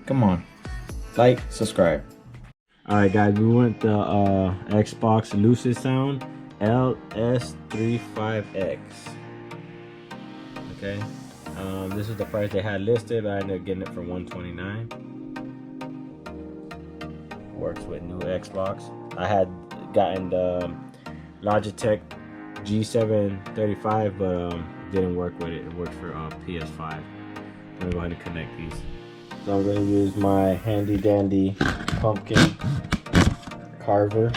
Come on, like, subscribe. All right, guys, we went the Xbox Lucidsound LS35X. Okay, this is the price they had listed. I ended up getting it for $129. Works with new Xbox. I had gotten the Logitech G735, but didn't work with it. It worked for PS5. I'm gonna go ahead and connect these. So I'm gonna use my handy dandy pumpkin carver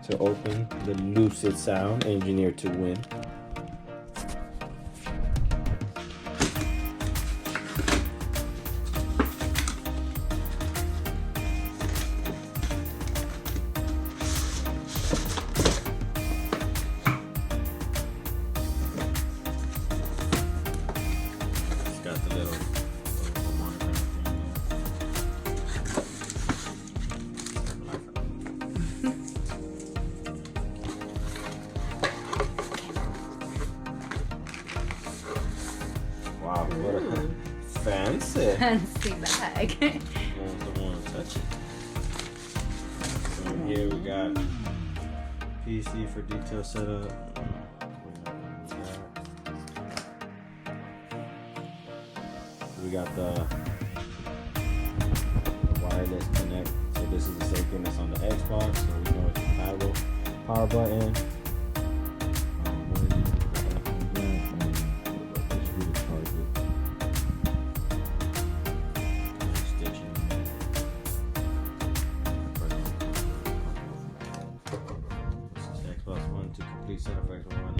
to open the Lucidsound, engineered to win. It's got the little wow, what a fancy bag. Don't want to touch it. So here we got PC for detail setup. We got the wireless connect. So this is the same thing that's on the Xbox, so we know it's compatible. Power button. Xbox One to complete setup for Xbox One.